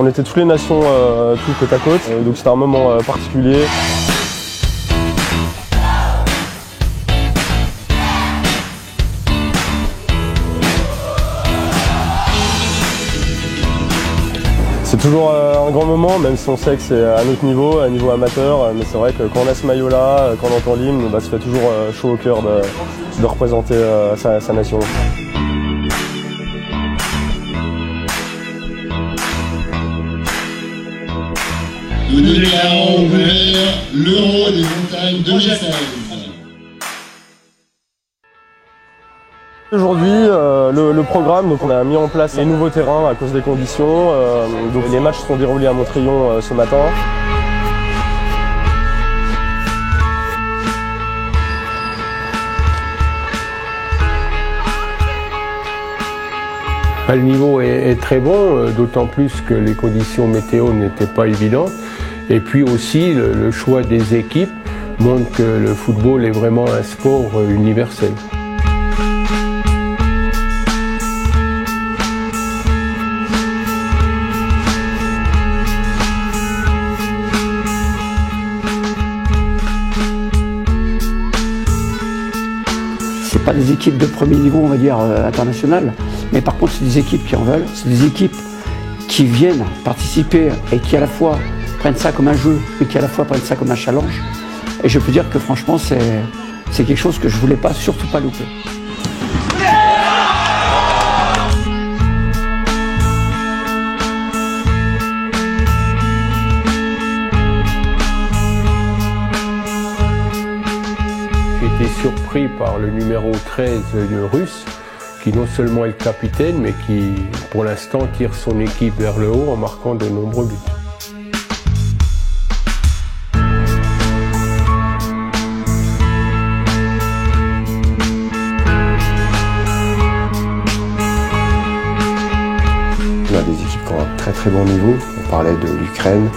On était toutes les nations tout côte à côte, donc c'était un moment particulier. C'est toujours un grand moment, même si on sait que c'est à notre niveau, à niveau amateur, mais c'est vrai que quand on a ce maillot-là, quand on entend l'hymne, ça fait toujours chaud au cœur de représenter sa nation. Nous déclarons ouvert l'Euro des montagnes de Genève. Aujourd'hui, le programme, donc on a mis en place les nouveaux terrains à cause des conditions. Donc les matchs seront déroulés à Montriond ce matin. Le niveau est très bon, d'autant plus que les conditions météo n'étaient pas évidentes. Et puis aussi, le choix des équipes montre que le football est vraiment un sport universel. C'est pas des équipes de premier niveau, on va dire, international, mais par contre c'est des équipes qui en veulent, c'est des équipes qui viennent participer et qui à la fois prennent ça comme un jeu, et qui à la fois prennent ça comme un challenge. Et je peux dire que franchement c'est quelque chose que je voulais pas, surtout pas louper. J'ai été surpris par le numéro 13 russe, qui non seulement est le capitaine, mais qui pour l'instant tire son équipe vers le haut en marquant de nombreux buts. On a des équipes qui ont un très bon niveau. On parlait de l'Ukraine,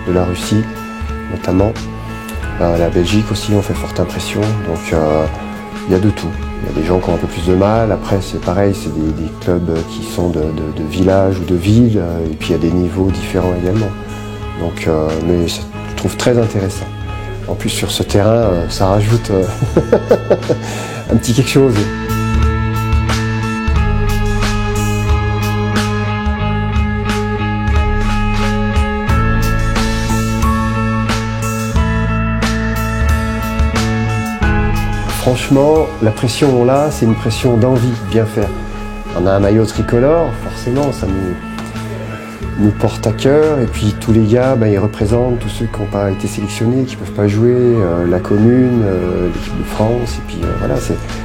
de la Russie notamment. La Belgique aussi, on fait forte impression. Donc il y a de tout. Il y a des gens qui ont un peu plus de mal. Après c'est pareil, c'est des clubs qui sont de villages ou de villes. Et puis il y a des niveaux différents également. Donc mais je trouve très intéressant. En plus sur ce terrain, ça rajoute un petit quelque chose. Franchement, la pression on l'a, c'est une pression d'envie de bien faire. On a un maillot tricolore, forcément, ça nous porte à cœur. Et puis tous les gars, ils représentent tous ceux qui n'ont pas été sélectionnés, qui ne peuvent pas jouer, la commune, l'équipe de France. Et puis voilà,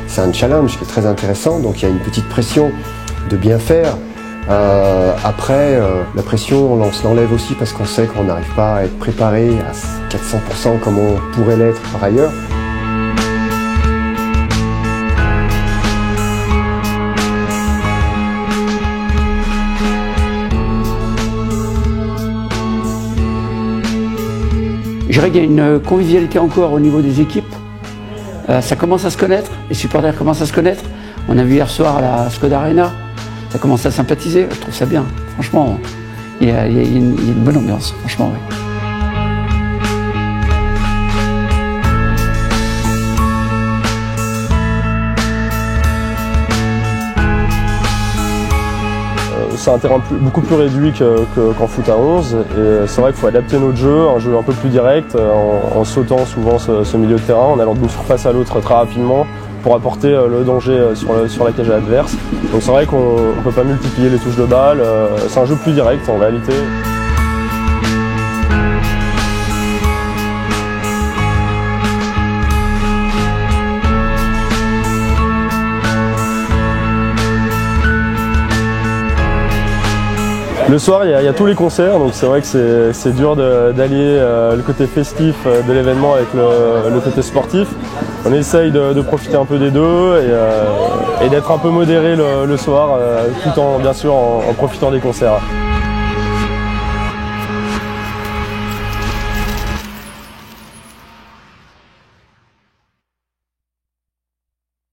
c'est un challenge qui est très intéressant. Donc il y a une petite pression de bien faire. Après, la pression, on se l'enlève aussi parce qu'on sait qu'on n'arrive pas à être préparé à 400% comme on pourrait l'être par ailleurs. Je dirais qu'il y a une convivialité encore au niveau des équipes. Ça commence à se connaître, les supporters commencent à se connaître. On a vu hier soir à la Skoda Arena, ça commence à sympathiser, je trouve ça bien. Franchement, il y a une bonne ambiance, franchement, oui. C'est un terrain beaucoup plus réduit qu'en foot à 11 et c'est vrai qu'il faut adapter notre jeu, un jeu un peu plus direct en sautant souvent ce milieu de terrain, en allant d'une surface à l'autre très rapidement pour apporter le danger sur la cage adverse. Donc c'est vrai qu'on ne peut pas multiplier les touches de balle, c'est un jeu plus direct en réalité. Le soir, il y a tous les concerts, donc c'est vrai que c'est dur d'allier le côté festif de l'événement avec le côté sportif. On essaye de profiter un peu des deux et d'être un peu modéré le soir, tout en bien sûr en profitant des concerts.